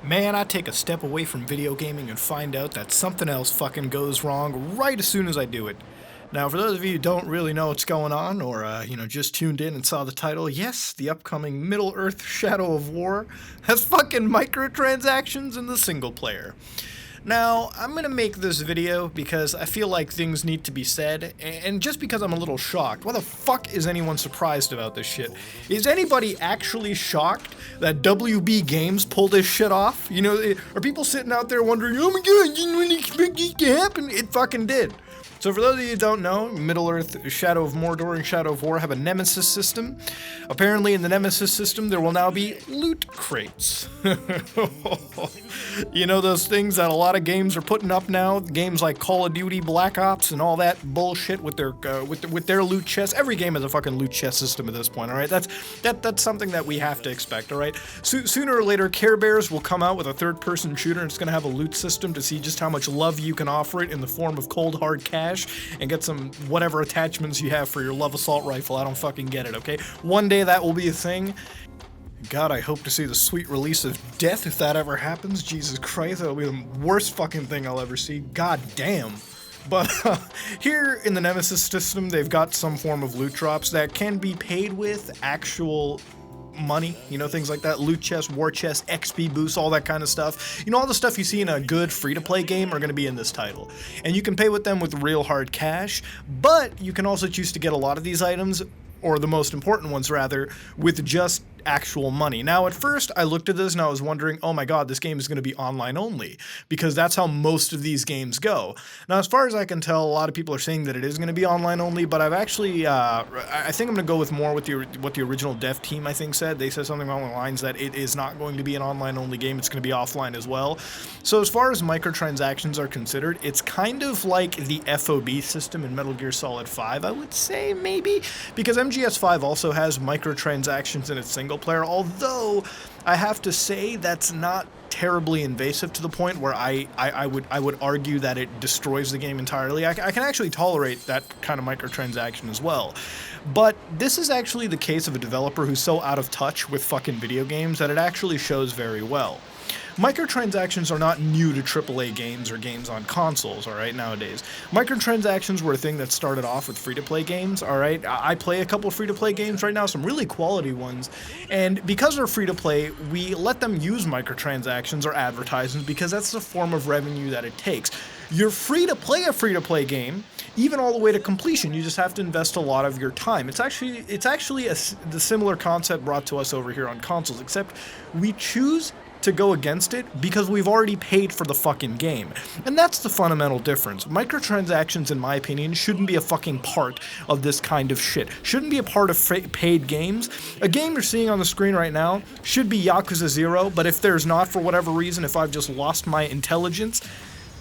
Man, I take a step away from video gaming and find out that something else fucking goes wrong right as soon as I do it. Now, for those of you who don't really know what's going on, or, just tuned in and saw the title, yes, the upcoming Middle-earth Shadow of War has fucking microtransactions in the single player. Now, I'm gonna make this video because I feel like things need to be said, and just because I'm a little shocked. Why the fuck is anyone surprised about this shit? Is anybody actually shocked that WB Games pulled this shit off? You know, are people sitting out there wondering, oh my god, you didn't expect this to happen? It fucking did. So for those of you who don't know, Middle-earth, Shadow of Mordor, and Shadow of War have a nemesis system. Apparently in the nemesis system there will now be loot crates. You know those things that a lot of games are putting up now? Games like Call of Duty, Black Ops, and all that bullshit with their loot chests. Every game has a fucking loot chest system at this point, alright? That's something that we have to expect, alright? Sooner or later, Care Bears will come out with a third-person shooter and it's gonna have a loot system to see just how much love you can offer it in the form of cold hard cash and get some whatever attachments you have for your love assault rifle. I don't fucking get it, okay? One day that will be a thing. God, I hope to see the sweet release of death if that ever happens. Jesus Christ, that'll be the worst fucking thing I'll ever see. God damn. But here in the Nemesis system, they've got some form of loot drops that can be paid with actual money, you know, things like that, loot chest, war chest, XP boosts, all that kind of stuff. You know, all the stuff you see in a good free-to-play game are going to be in this title. And you can pay with them with real hard cash, but you can also choose to get a lot of these items, or the most important ones rather, with just actual money. Now, at first, I looked at this and I was wondering, oh my god, this game is going to be online only, because that's how most of these games go. Now, as far as I can tell, a lot of people are saying that it is going to be online only, but I've actually, I think I'm going to go with more with what the original dev team, I think, said. They said something along the lines that it is not going to be an online only game, it's going to be offline as well. So as far as microtransactions are considered, it's kind of like the FOB system in Metal Gear Solid 5, I would say, maybe, because MGS5 also has microtransactions in its single player, although I have to say that's not terribly invasive to the point where I would argue that it destroys the game entirely. I can actually tolerate that kind of microtransaction as well. But this is actually the case of a developer who's so out of touch with fucking video games that it actually shows very well. Microtransactions are not new to AAA games or games on consoles, alright, nowadays. Microtransactions were a thing that started off with free-to-play games, alright? I play a couple free-to-play games right now, some really quality ones, and because they're free-to-play, we let them use microtransactions or advertisements because that's the form of revenue that it takes. You're free to play a free-to-play game, even all the way to completion. You just have to invest a lot of your time. It's actually the similar concept brought to us over here on consoles, except we choose to go against it because we've already paid for the fucking game. And that's the fundamental difference. Microtransactions, in my opinion, shouldn't be a fucking part of this kind of shit. Shouldn't be a part of paid games. A game you're seeing on the screen right now should be Yakuza 0, but if there's not, for whatever reason, if I've just lost my intelligence,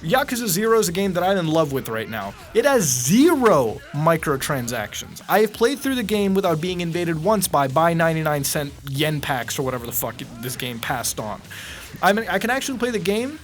Yakuza 0 is a game that I'm in love with right now. It has 0 microtransactions. I have played through the game without being invaded once by buy 99-cent yen packs or whatever the fuck this game passed on. I can actually play the game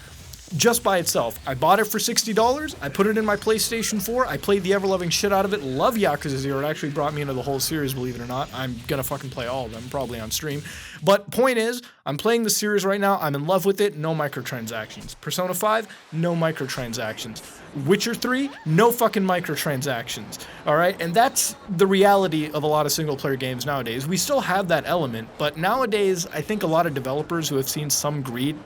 just by itself. I bought it for $60, I put it in my PlayStation 4, I played the ever-loving shit out of it, love Yakuza 0, it actually brought me into the whole series, believe it or not. I'm gonna fucking play all of them, probably on stream. But point is, I'm playing the series right now, I'm in love with it, no microtransactions. Persona 5, no microtransactions. Witcher 3, no fucking microtransactions. Alright, and that's the reality of a lot of single-player games nowadays. We still have that element, but nowadays, I think a lot of developers who have seen some greed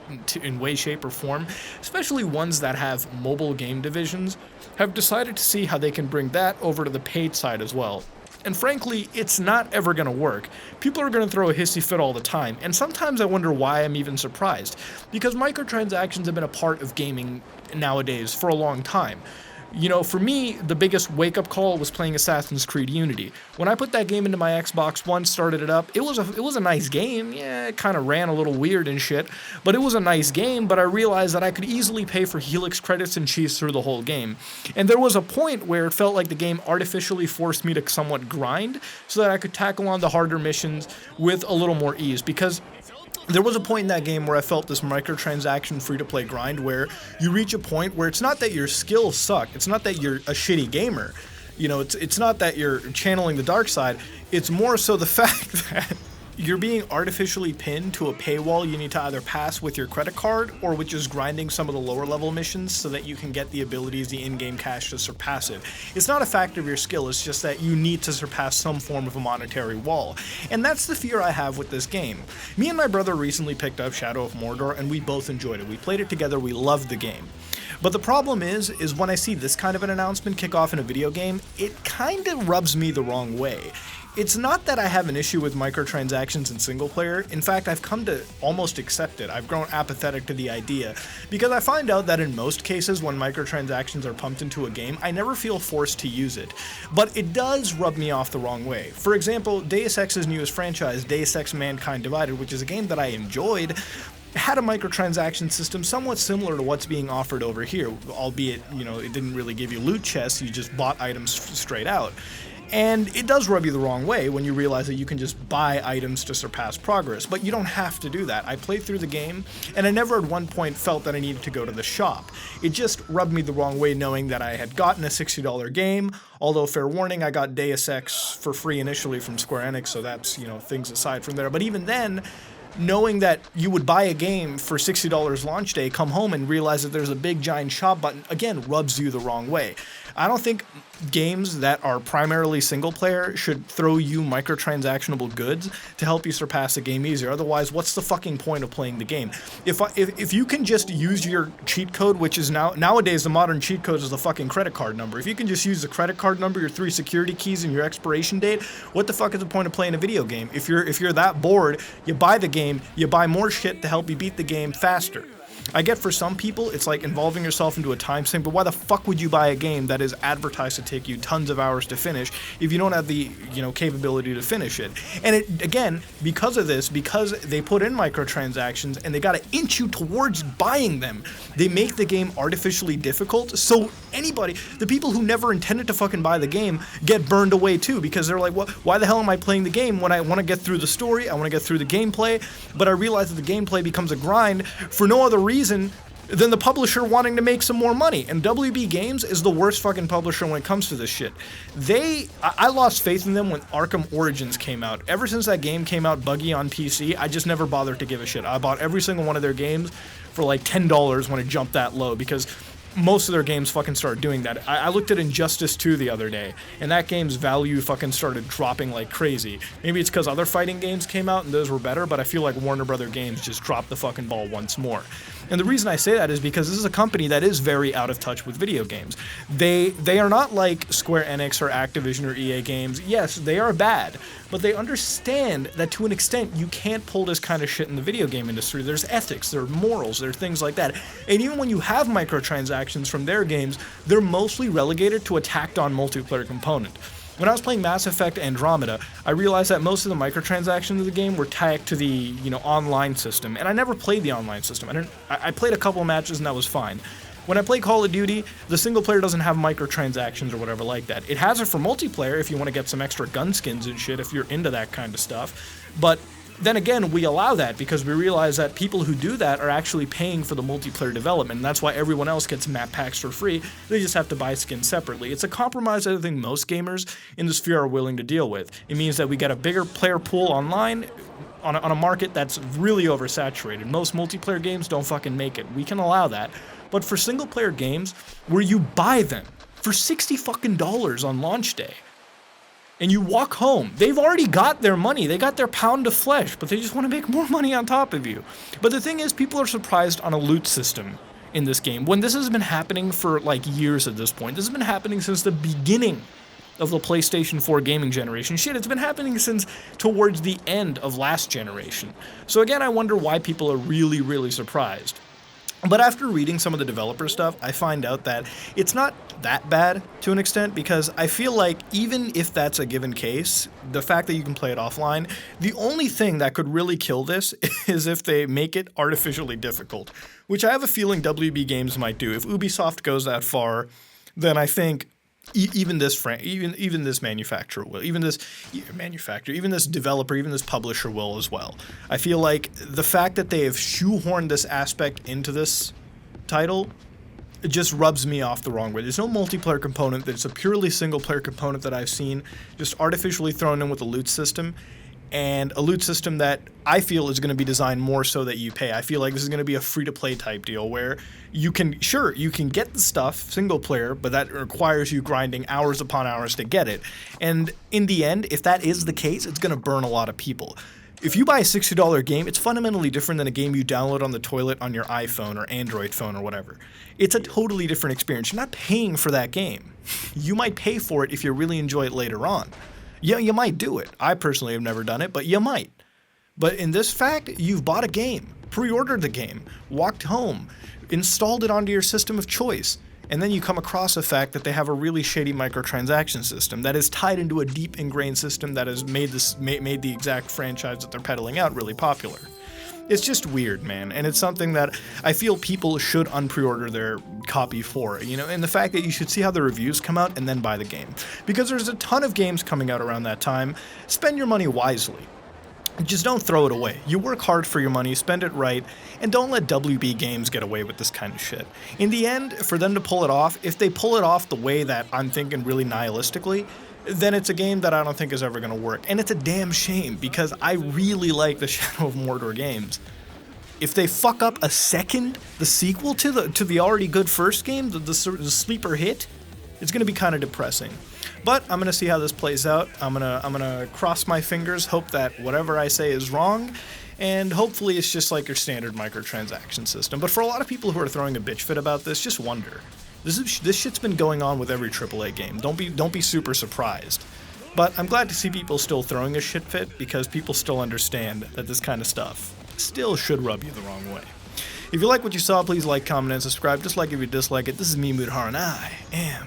in way, shape, or form, especially ones that have mobile game divisions, have decided to see how they can bring that over to the paid side as well. And frankly, it's not ever going to work. People are going to throw a hissy fit all the time, and sometimes I wonder why I'm even surprised. Because microtransactions have been a part of gaming nowadays for a long time. You know, for me, the biggest wake-up call was playing Assassin's Creed Unity. When I put that game into my Xbox One, started it up, it was a nice game. Yeah, it kind of ran a little weird and shit, but it was a nice game, but I realized that I could easily pay for Helix credits and cheese through the whole game. And there was a point where it felt like the game artificially forced me to somewhat grind so that I could tackle on the harder missions with a little more ease, because there was a point in that game where I felt this microtransaction free-to-play grind where you reach a point where it's not that your skills suck, it's not that you're a shitty gamer, you know, it's not that you're channeling the dark side, it's more so the fact that you're being artificially pinned to a paywall you need to either pass with your credit card or with just grinding some of the lower level missions so that you can get the abilities, the in-game cash to surpass it. It's not a factor of your skill, it's just that you need to surpass some form of a monetary wall. And that's the fear I have with this game. Me and my brother recently picked up Shadow of Mordor and we both enjoyed it. We played it together, we loved the game. But the problem is when I see this kind of an announcement kick off in a video game, it kind of rubs me the wrong way. It's not that I have an issue with microtransactions in single player. In fact, I've come to almost accept it. I've grown apathetic to the idea because I find out that in most cases when microtransactions are pumped into a game, I never feel forced to use it. But it does rub me off the wrong way. For example, Deus Ex's newest franchise, Deus Ex Mankind Divided, which is a game that I enjoyed, had a microtransaction system somewhat similar to what's being offered over here, albeit, it didn't really give you loot chests, you just bought items straight out. And it does rub you the wrong way when you realize that you can just buy items to surpass progress, but you don't have to do that. I played through the game, and I never at one point felt that I needed to go to the shop. It just rubbed me the wrong way knowing that I had gotten a $60 game, although fair warning, I got Deus Ex for free initially from Square Enix, so that's, things aside from there. But even then, knowing that you would buy a game for $60 launch day, come home and realize that there's a big giant shop button, again, rubs you the wrong way. I don't think games that are primarily single player should throw you microtransactionable goods to help you surpass a game easier. Otherwise, what's the fucking point of playing the game? If you can just use your cheat code, which is nowadays the modern cheat code is the fucking credit card number. If you can just use the credit card number, your 3 security keys, and your expiration date, what the fuck is the point of playing a video game? If you're that bored, you buy the game, you buy more shit to help you beat the game faster. I get for some people, it's like involving yourself into a time sink, but why the fuck would you buy a game that is advertised to take you tons of hours to finish if you don't have the, capability to finish it? And again, because of this, because they put in microtransactions and they gotta inch you towards buying them, they make the game artificially difficult, so the people who never intended to fucking buy the game get burned away too, because they're like, why the hell am I playing the game when I want to get through the story, I want to get through the gameplay, but I realize that the gameplay becomes a grind for no other reason than the publisher wanting to make some more money. And WB Games is the worst fucking publisher when it comes to this shit. I lost faith in them when Arkham Origins came out. Ever since that game came out buggy on PC, I just never bothered to give a shit. I bought every single one of their games for like $10 when it jumped that low, because most of their games fucking started doing that. I looked at Injustice 2 the other day, and that game's value fucking started dropping like crazy. Maybe it's because other fighting games came out and those were better, but I feel like Warner Brother Games just dropped the fucking ball once more. And the reason I say that is because this is a company that is very out of touch with video games. They are not like Square Enix or Activision or EA games. Yes, they are bad, but they understand that to an extent you can't pull this kind of shit in the video game industry. There's ethics, there are morals, there are things like that. And even when you have microtransactions from their games, they're mostly relegated to a tacked-on multiplayer component. When I was playing Mass Effect Andromeda, I realized that most of the microtransactions of the game were tagged to the, online system, and I never played the online system. I played a couple of matches and that was fine. When I play Call of Duty, the single player doesn't have microtransactions or whatever like that. It has it for multiplayer if you want to get some extra gun skins and shit if you're into that kind of stuff, but then again, we allow that because we realize that people who do that are actually paying for the multiplayer development, and that's why everyone else gets map packs for free. They just have to buy skins separately. It's a compromise that I think most gamers in the sphere are willing to deal with. It means that we get a bigger player pool online on a market that's really oversaturated. Most multiplayer games don't fucking make it. We can allow that. But for single player games where you buy them for $60 fucking on launch day, and you walk home, they've already got their money, they got their pound of flesh, but they just want to make more money on top of you. But the thing is, people are surprised on a loot system in this game, when this has been happening for like years at this point. This has been happening since the beginning of the PlayStation 4 gaming generation. Shit, it's been happening since towards the end of last generation. So again, I wonder why people are really, really surprised. But after reading some of the developer stuff, I find out that it's not that bad to an extent, because I feel like even if that's a given case, the fact that you can play it offline, the only thing that could really kill this is if they make it artificially difficult, which I have a feeling WB Games might do. If Ubisoft goes that far, then I think even this manufacturer will, even this developer, even this publisher will as well. I feel like the fact that they have shoehorned this aspect into this title, it just rubs me off the wrong way. There's no multiplayer component. There's a purely single player component that I've seen just artificially thrown in with a loot system. and a loot system that I feel is going to be designed more so that you pay. I feel like this is going to be a free-to-play type deal where you can get the stuff single player, but that requires you grinding hours upon hours to get it. And in the end, if that is the case, it's going to burn a lot of people. If you buy a $60 game, it's fundamentally different than a game you download on the toilet on your iPhone or Android phone or whatever. It's a totally different experience. You're not paying for that game. You might pay for it if you really enjoy it later on. Yeah, you might do it. I personally have never done it, but you might. But in this fact, you've bought a game, pre-ordered the game, walked home, installed it onto your system of choice, and then you come across the fact that they have a really shady microtransaction system that is tied into a deep ingrained system that has made the exact franchise that they're peddling out really popular. It's just weird, man, and it's something that I feel people should unpre-order their copy for, and the fact that you should see how the reviews come out and then buy the game. Because there's a ton of games coming out around that time. Spend your money wisely. Just don't throw it away. You work hard for your money, spend it right, and don't let WB Games get away with this kind of shit. In the end, for them to pull it off, if they pull it off the way that I'm thinking really nihilistically, then it's a game that I don't think is ever going to work. And it's a damn shame, because I really like the Shadow of Mordor games. If they fuck up the sequel to the already good first game, the sleeper hit, it's going to be kind of depressing. But I'm going to see how this plays out. I'm gonna cross my fingers, hope that whatever I say is wrong, and hopefully it's just like your standard microtransaction system. But for a lot of people who are throwing a bitch fit about this, just wonder. This shit's been going on with every AAA game. Don't be super surprised. But I'm glad to see people still throwing a shit fit, because people still understand that this kind of stuff still should rub you the wrong way. If you like what you saw, please like, comment, and subscribe. Just like if you dislike it. This is me, Moodhar, and I am